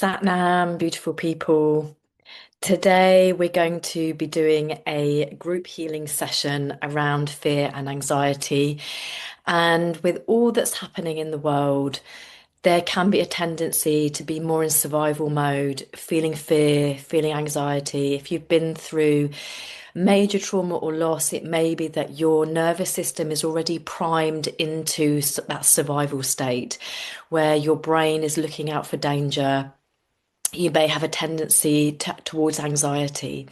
Satnam, beautiful people. Today we're going to be doing a group healing session around fear and anxiety. And with all that's happening in the world, there can be a tendency to be more in survival mode, feeling fear, feeling anxiety. If you've been through major trauma or loss, it may be that your nervous system is already primed into that survival state where your brain is looking out for danger. You may have a tendency towards anxiety.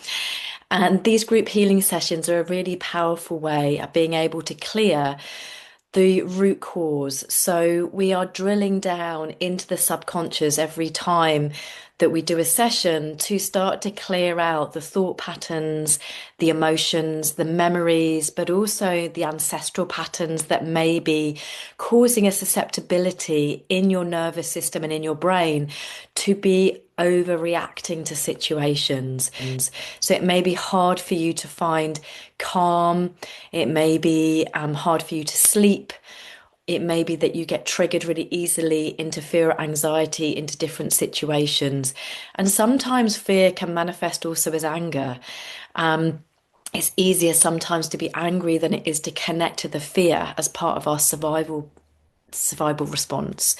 And these group healing sessions are a really powerful way of being able to clear the root cause. So we are drilling down into the subconscious every time that we do a session to start to clear out the thought patterns, the emotions, the memories, but also the ancestral patterns that may be causing a susceptibility in your nervous system and in your brain to be overreacting to situations. So it may be hard for you to find calm. It may be hard for you to sleep. It may be that you get triggered really easily into fear or anxiety into different situations. And sometimes fear can manifest also as anger. It's easier sometimes to be angry than it is to connect to the fear as part of our survival response.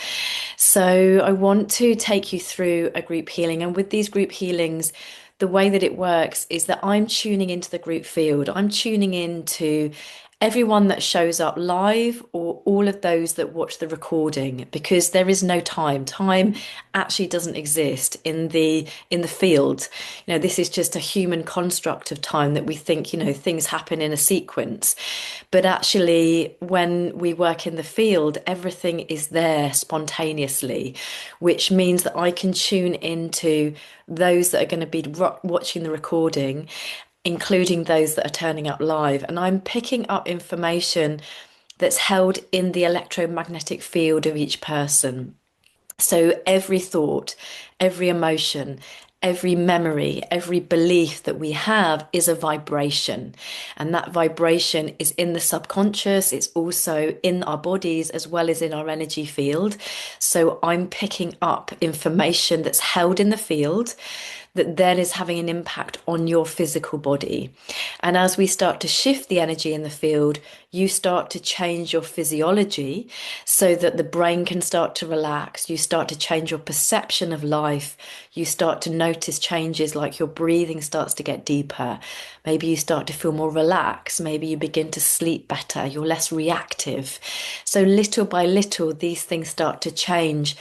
So I want to take you through a group healing. And with these group healings, the way that it works is that I'm tuning into the group field. I'm tuning into everyone that shows up live or all of those that watch the recording, because there is no time. Time actually doesn't exist in the field. This is just a human construct of time that we think, things happen in a sequence. But actually, when we work in the field, everything is there spontaneously, which means that I can tune into those that are going to be watching the recording, including those that are turning up live. And I'm picking up information that's held in the electromagnetic field of each person. So every thought, every emotion, every memory, every belief that we have is a vibration. And that vibration is in the subconscious. It's also in our bodies as well as in our energy field. So I'm picking up information that's held in the field that then is having an impact on your physical body. And as we start to shift the energy in the field, you start to change your physiology so that the brain can start to relax. You start to change your perception of life. You start to notice changes like your breathing starts to get deeper. Maybe you start to feel more relaxed. Maybe you begin to sleep better. You're less reactive. So little by little, these things start to change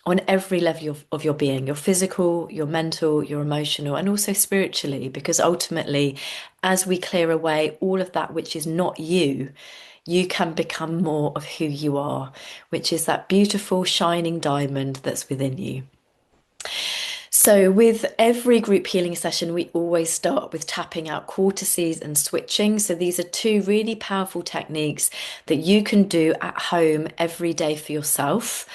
on every level of your being, your physical, your mental, your emotional, and also spiritually, because ultimately, as we clear away all of that which is not you, you can become more of who you are, which is that beautiful shining diamond that's within you. So, with every group healing session, we always start with tapping out cortices and switching. So, these are two really powerful techniques that you can do at home every day for yourself.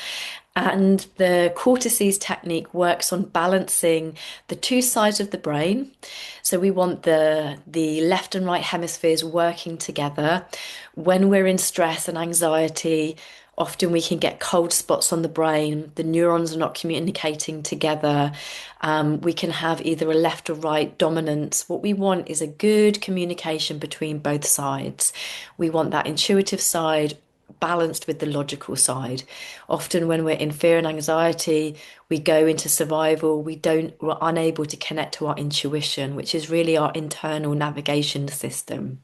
And the cortices technique works on balancing the two sides of the brain. So we want the left and right hemispheres working together. When we're in stress and anxiety, often we can get cold spots on the brain. The neurons are not communicating together. We can have either a left or right dominance. What we want is a good communication between both sides. We want that intuitive side balanced with the logical side. Often when we're in fear and anxiety, we go into survival. We're unable to connect to our intuition, which is really our internal navigation system.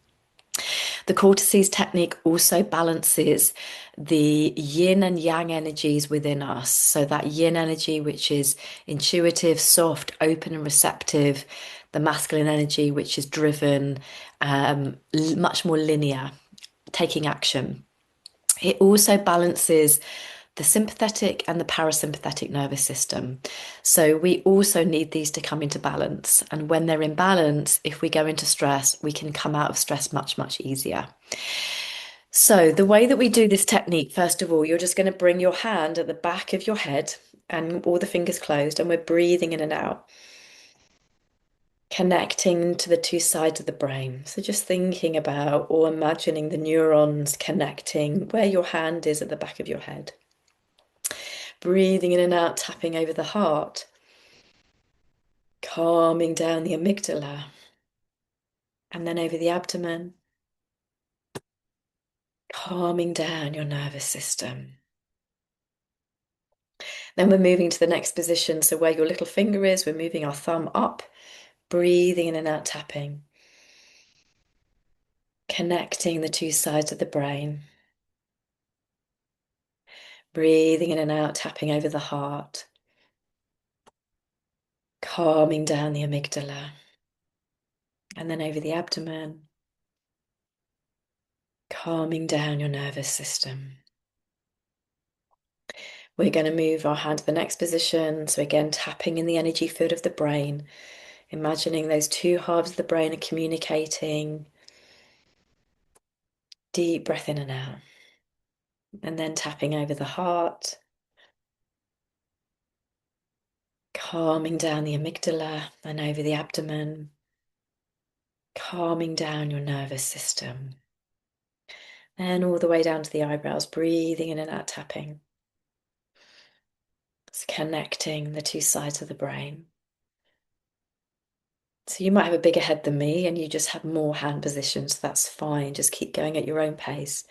The cortices technique also balances the yin and yang energies within us. So that yin energy, which is intuitive, soft, open and receptive, the masculine energy, which is driven, much more linear, taking action. It also balances the sympathetic and the parasympathetic nervous system. So we also need these to come into balance. And when they're in balance, if we go into stress, we can come out of stress much, much easier. So the way that we do this technique, first of all, you're just going to bring your hand at the back of your head and all the fingers closed, and we're breathing in and out, connecting to the two sides of the brain. So just thinking about or imagining the neurons connecting where your hand is at the back of your head. Breathing in and out, tapping over the heart. calming down the amygdala, and then over the abdomen, calming down your nervous system. Then we're moving to the next position. So where your little finger is, we're moving our thumb up, breathing in and out, tapping, connecting the two sides of the brain. Breathing in and out, tapping over the heart, calming down the amygdala, and then over the abdomen, calming down your nervous system. We're going to move our hand to the next position. So again, tapping in the energy field of the brain, imagining those two halves of the brain are communicating. Deep breath in and out. And then tapping over the heart, calming down the amygdala and over the abdomen, calming down your nervous system. And all the way down to the eyebrows, breathing in and out, tapping. It's connecting the two sides of the brain. So you might have a bigger head than me and you just have more hand positions. That's fine. Just keep going at your own pace.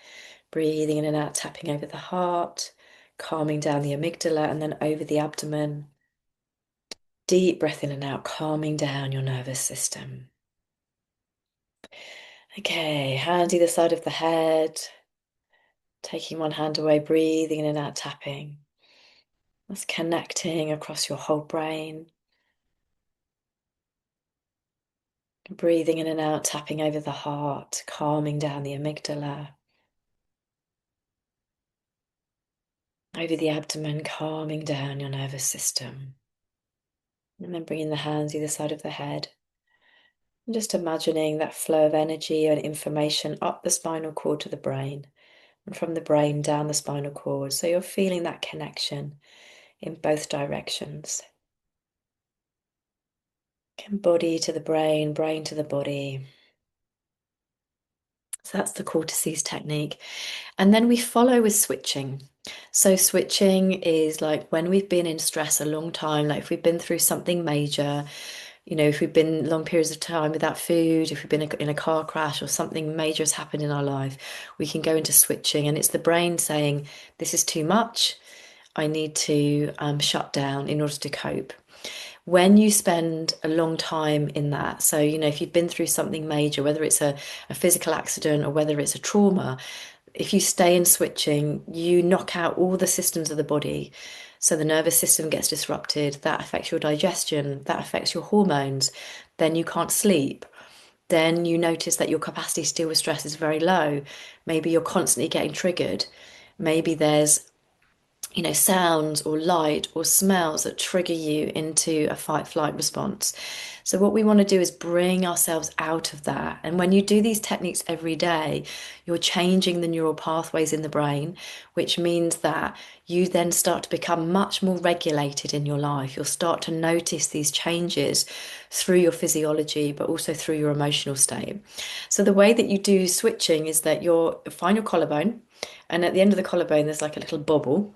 Breathing in and out, tapping over the heart, calming down the amygdala and then over the abdomen. Deep breath in and out, calming down your nervous system. Okay, hand either side of the head. Taking one hand away, breathing in and out, tapping. That's connecting across your whole brain. Breathing in and out, tapping over the heart, calming down the amygdala. Over the abdomen, calming down your nervous system. And then bringing the hands either side of the head. And just imagining that flow of energy and information up the spinal cord to the brain. And from the brain down the spinal cord. So you're feeling that connection in both directions. Body to the brain, brain to the body. So that's the cortices technique. And then we follow with switching. So switching is like when we've been in stress a long time, like if we've been through something major, if we've been long periods of time without food, if we've been in a car crash or something major has happened in our life, we can go into switching. And it's the brain saying, this is too much. I need to shut down in order to cope. When you spend a long time in that, so if you've been through something major, whether it's a physical accident or whether it's a trauma, if you stay in switching, you knock out all the systems of the body. So the nervous system gets disrupted, that affects your digestion, that affects your hormones, then you can't sleep. Then you notice that your capacity to deal with stress is very low. Maybe you're constantly getting triggered. Maybe there's sounds or light or smells that trigger you into a fight flight response. So, what we want to do is bring ourselves out of that. And when you do these techniques every day, you're changing the neural pathways in the brain, which means that you then start to become much more regulated in your life. You'll start to notice these changes through your physiology, but also through your emotional state. So, the way that you do switching is that you'll find your collarbone, and at the end of the collarbone, there's like a little bobble.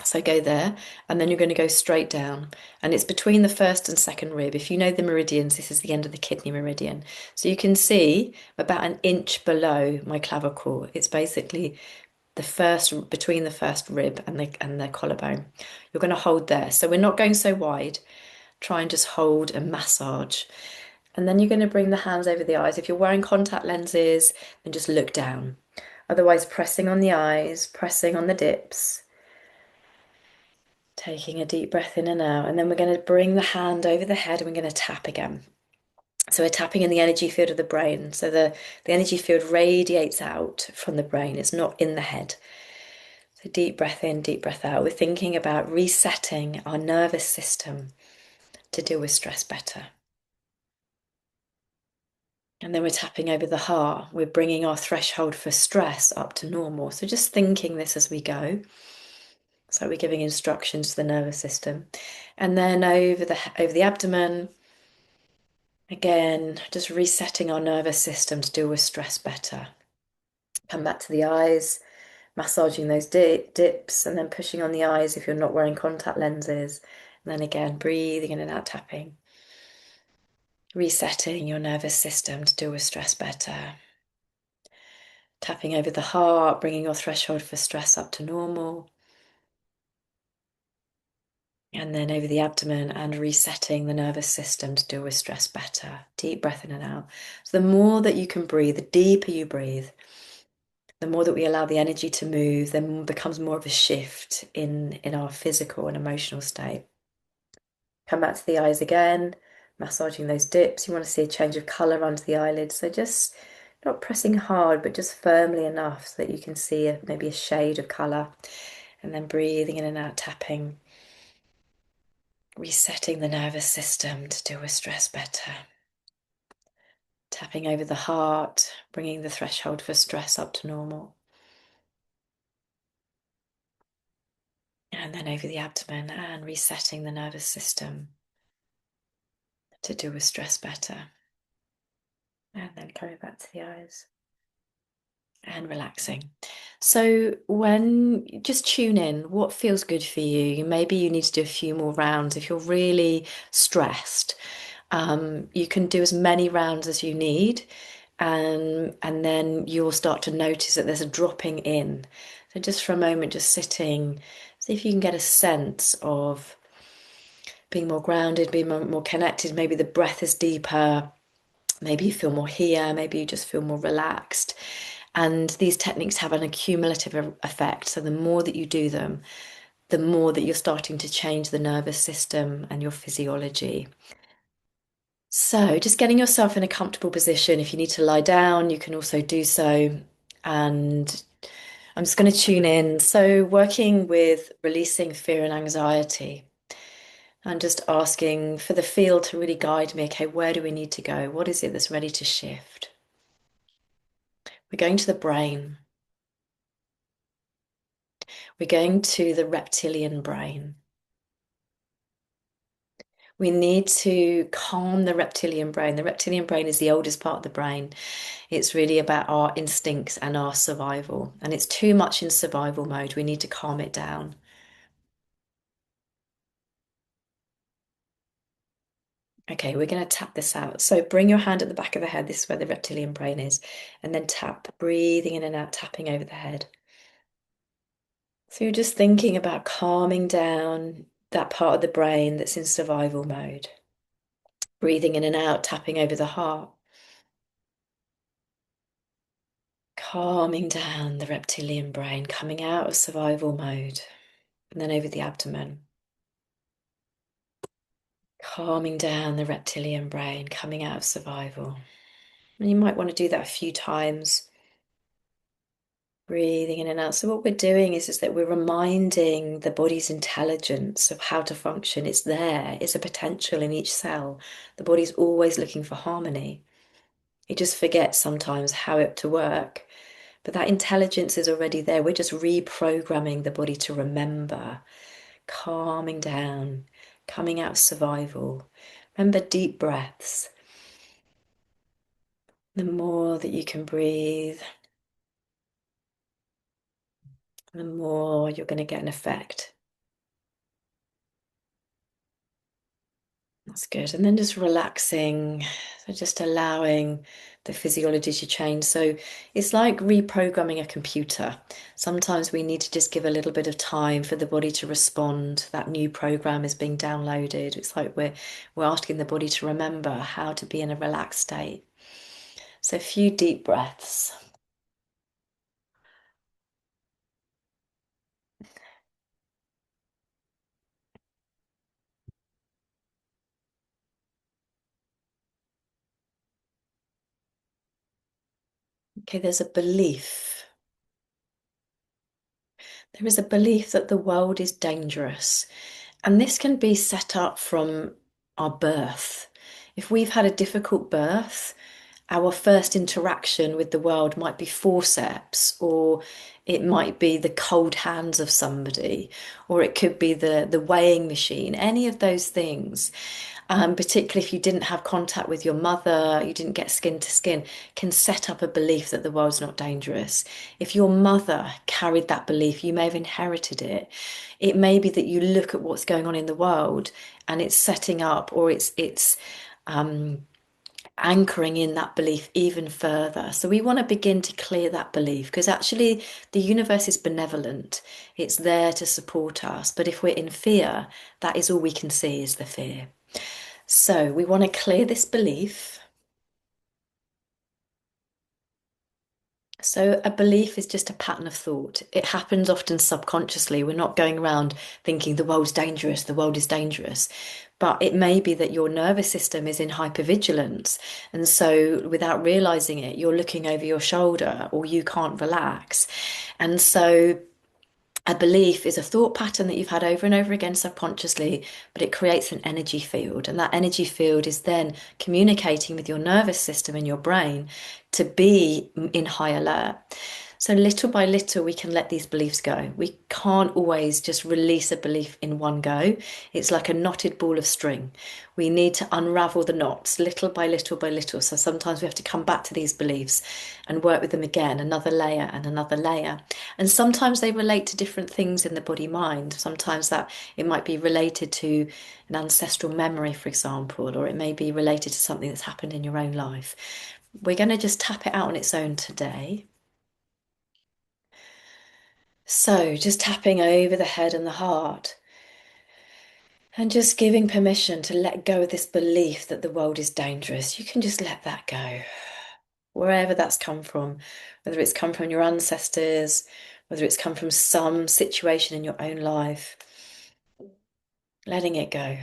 So go there, and then you're going to go straight down. And it's between the first and second rib. If you know the meridians, this is the end of the kidney meridian. So you can see about an inch below my clavicle. It's basically between the first rib and the collarbone. You're going to hold there. So we're not going so wide. Try and just hold and massage. And then you're going to bring the hands over the eyes. If you're wearing contact lenses, then just look down. Otherwise, pressing on the eyes, pressing on the dips. Taking a deep breath in and out, and then we're going to bring the hand over the head and we're going to tap again. So we're tapping in the energy field of the brain. So the energy field radiates out from the brain, it's not in the head. So deep breath in, deep breath out. We're thinking about resetting our nervous system to deal with stress better. And then we're tapping over the heart. We're bringing our threshold for stress up to normal. So just thinking this as we go. So we're giving instructions to the nervous system. And then over the abdomen, again, just resetting our nervous system to deal with stress better. Come back to the eyes, massaging those dips, and then pushing on the eyes if you're not wearing contact lenses. And then again, breathing in and out, tapping. resetting your nervous system to deal with stress better. Tapping over the heart, bringing your threshold for stress up to normal. And then over the abdomen and resetting the nervous system to deal with stress better. Deep breath in and out. So the more that you can breathe, the deeper you breathe, the more that we allow the energy to move, then becomes more of a shift in our physical and emotional state. Come back to the eyes again, massaging those dips. You want to see a change of color under the eyelids. So just not pressing hard, but just firmly enough so that you can see maybe a shade of color. And then breathing in and out, tapping, resetting the nervous system to deal with stress better. Tapping over the heart, bringing the threshold for stress up to normal. And then over the abdomen and resetting the nervous system to deal with stress better. And then coming back to the eyes and relaxing. So when you just tune in, what feels good for you? Maybe you need to do a few more rounds. If you're really stressed, you can do as many rounds as you need, and then you'll start to notice that there's a dropping in. So just for a moment, just sitting, see if you can get a sense of being more grounded, being more connected. Maybe the breath is deeper. Maybe you feel more here. Maybe you just feel more relaxed. And these techniques have an accumulative effect. So the more that you do them, the more that you're starting to change the nervous system and your physiology. So just getting yourself in a comfortable position. If you need to lie down, you can also do so. And I'm just going to tune in. So working with releasing fear and anxiety and just asking for the field to really guide me. Okay, where do we need to go? What is it that's ready to shift? We're going to the brain. We're going to the reptilian brain. We need to calm the reptilian brain. The reptilian brain is the oldest part of the brain. It's really about our instincts and our survival. And it's too much in survival mode. We need to calm it down. Okay, we're going to tap this out. So bring your hand at the back of the head. This is where the reptilian brain is. And then tap, breathing in and out, tapping over the head. So you're just thinking about calming down that part of the brain that's in survival mode. Breathing in and out, tapping over the heart. Calming down the reptilian brain, coming out of survival mode. And then over the abdomen. Calming down the reptilian brain, coming out of survival. And you might want to do that a few times. Breathing in and out. So what we're doing is that we're reminding the body's intelligence of how to function. It's there. It's a potential in each cell. The body's always looking for harmony. It just forgets sometimes how it to work. But that intelligence is already there. We're just reprogramming the body to remember, calming down, coming out of survival. Remember deep breaths. The more that you can breathe, the more you're going to get an effect. That's good. And then just relaxing, so just allowing the physiology to change. So it's like reprogramming a computer. Sometimes we need to just give a little bit of time for the body to respond. That new program is being downloaded. It's like we're asking the body to remember how to be in a relaxed state. So a few deep breaths. Okay, there's a belief. There is a belief that the world is dangerous. And this can be set up from our birth. If we've had a difficult birth, our first interaction with the world might be forceps, or it might be the cold hands of somebody, or it could be the weighing machine, any of those things. Particularly if you didn't have contact with your mother, you didn't get skin to skin, can set up a belief that the world's not dangerous. If your mother carried that belief, you may have inherited it. It may be that you look at what's going on in the world and it's setting up, or it's anchoring in that belief even further. So we want to begin to clear that belief because actually the universe is benevolent. It's there to support us. But if we're in fear, that is all we can see is the fear. So we want to clear this belief. So, a belief is just a pattern of thought. It happens often subconsciously. We're not going around thinking the world's dangerous, the world is dangerous. But it may be that your nervous system is in hypervigilance. And so, without realizing it, you're looking over your shoulder or you can't relax. And so, a belief is a thought pattern that you've had over and over again subconsciously, but it creates an energy field. And that energy field is then communicating with your nervous system in your brain to be in high alert. So little by little, we can let these beliefs go. We can't always just release a belief in one go. It's like a knotted ball of string. We need to unravel the knots little by little by little. So sometimes we have to come back to these beliefs and work with them again, another layer and another layer. And sometimes they relate to different things in the body mind. Sometimes that it might be related to an ancestral memory, for example, or it may be related to something that's happened in your own life. We're going to just tap it out on its own today. So, just tapping over the head and the heart, and just giving permission to let go of this belief that the world is dangerous. You can just let that go, wherever that's come from, whether it's come from your ancestors, whether it's come from some situation in your own life, letting it go.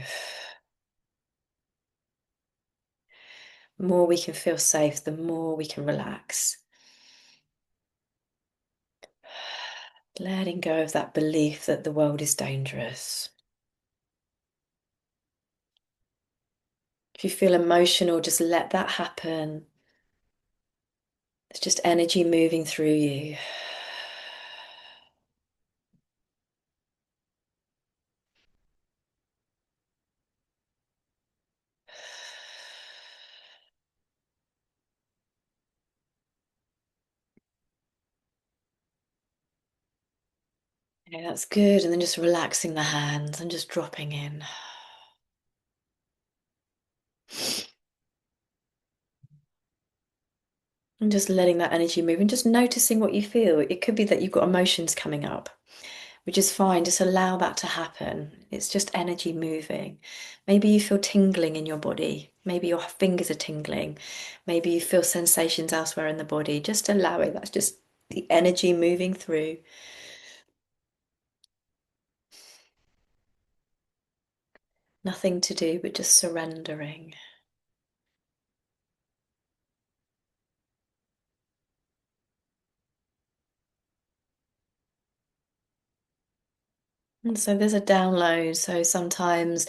The more we can feel safe, the more we can relax. Letting go of that belief that the world is dangerous. If you feel emotional, just let that happen. It's just energy moving through you. Okay, that's good. And then just relaxing the hands and just dropping in. And just letting that energy move and just noticing what you feel. It could be that you've got emotions coming up, which is fine. Just allow that to happen. It's just energy moving. Maybe you feel tingling in your body. Maybe your fingers are tingling. Maybe you feel sensations elsewhere in the body. Just allow it. That's just the energy moving through. Nothing to do but just surrendering. And so there's a download. So sometimes,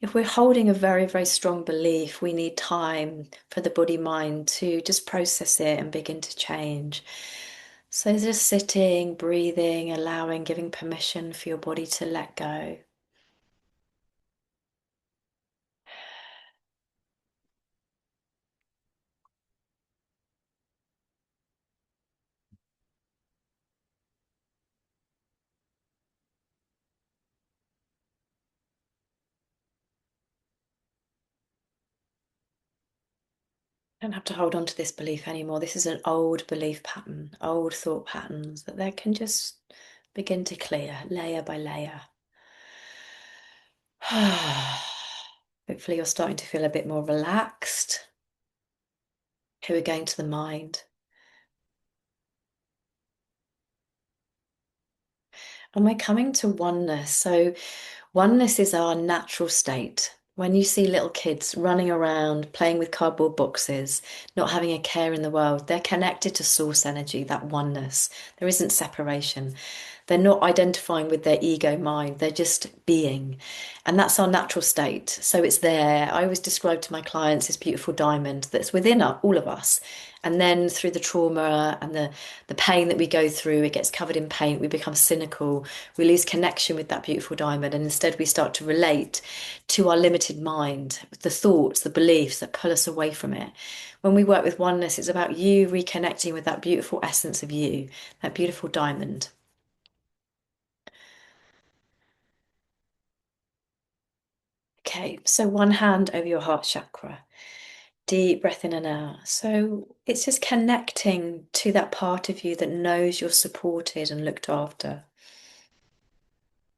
if we're holding a very, very strong belief, we need time for the body mind to just process it and begin to change. So just sitting, breathing, allowing, giving permission for your body to let go. Don't have to hold on to this belief anymore. This is an old belief pattern, old thought patterns that they can just begin to clear layer by layer. Hopefully, you're starting to feel a bit more relaxed. Here we're going to the mind. And we're coming to oneness. So, oneness is our natural state. When you see little kids running around, playing with cardboard boxes, not having a care in the world, they're connected to source energy, that oneness. There isn't separation. They're not identifying with their ego mind, they're just being. And that's our natural state. So it's there. I always describe to my clients this beautiful diamond that's within all of us. And then through the trauma and the pain that we go through, it gets covered in paint, we become cynical, we lose connection with that beautiful diamond, and instead we start to relate to our limited mind, the thoughts, the beliefs that pull us away from it. When we work with oneness, it's about you reconnecting with that beautiful essence of you, that beautiful diamond. Okay, so one hand over your heart chakra. deep breath in and out. So it's just connecting to that part of you that knows you're supported and looked after.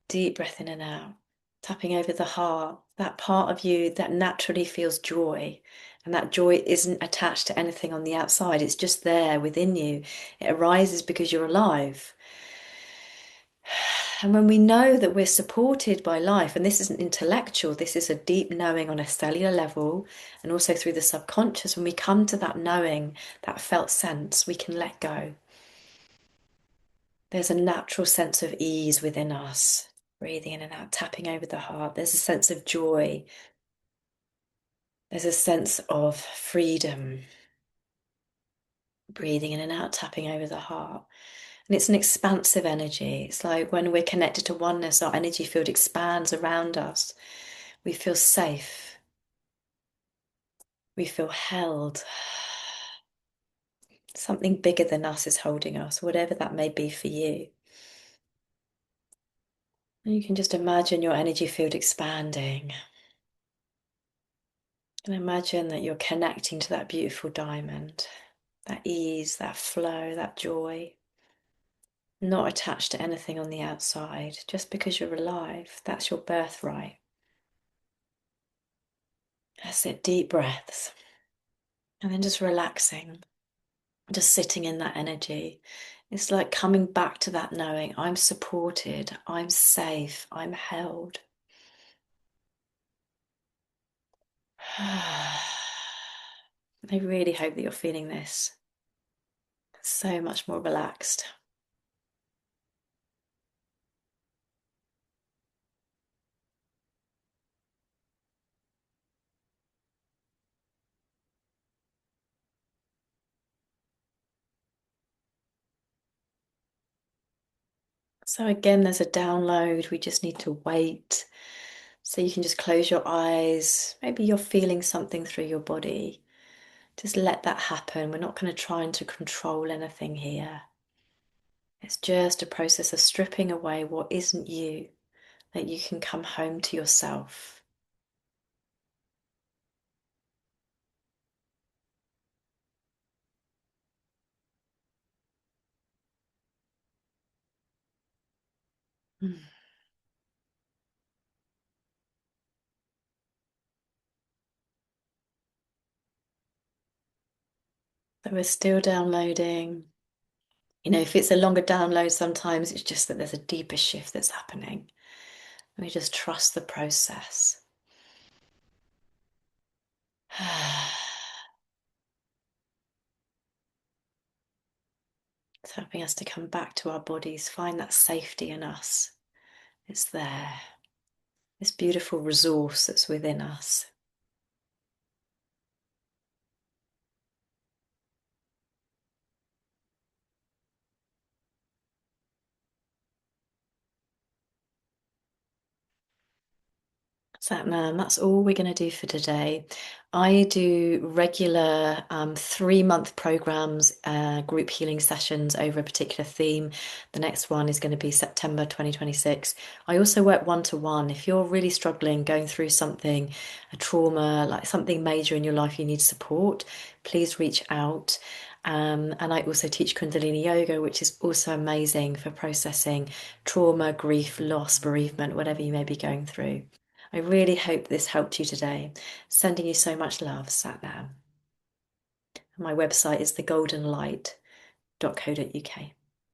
Deep breath in and out, tapping over the heart, that part of you that naturally feels joy. And that joy isn't attached to anything on the outside, it's just there within you. It arises because you're alive. And when we know that we're supported by life, and this isn't intellectual, this is a deep knowing on a cellular level and also through the subconscious, when we come to that knowing, that felt sense, we can let go. There's a natural sense of ease within us, breathing in and out, tapping over the heart. There's a sense of joy. There's a sense of freedom, breathing in and out, tapping over the heart. And it's an expansive energy. It's like when we're connected to oneness, our energy field expands around us. We feel safe. We feel held. Something bigger than us is holding us, whatever that may be for you. And you can just imagine your energy field expanding. And imagine that you're connecting to that beautiful diamond, that ease, that flow, that joy. Not attached to anything on the outside, just because you're alive. That's your birthright. That's it, deep breaths. And then just relaxing, just sitting in that energy. It's like coming back to that knowing I'm supported, I'm safe, I'm held. I really hope that you're feeling this so much more relaxed. So again, there's a download. We just need to wait. So you can just close your eyes. Maybe you're feeling something through your body. Just let that happen. We're not going to try and to control anything here. It's just a process of stripping away what isn't you, that you can come home to yourself. Mm. So we're still downloading. You know, if it's a longer download, sometimes it's just that there's a deeper shift that's happening. We just trust the process. It's helping us to come back to our bodies, find that safety in us. It's there. This beautiful resource that's within us. Satnam, that's all we're going to do for today. I do regular 3-month programs, group healing sessions over a particular theme. The next one is going to be September 2026. I also work one-to-one. If you're really struggling, going through something, a trauma, like something major in your life, you need support, please reach out. And I also teach Kundalini Yoga, which is also amazing for processing trauma, grief, loss, bereavement, whatever you may be going through. I really hope this helped you today. Sending you so much love, Satnam. My website is thegoldenlight.co.uk.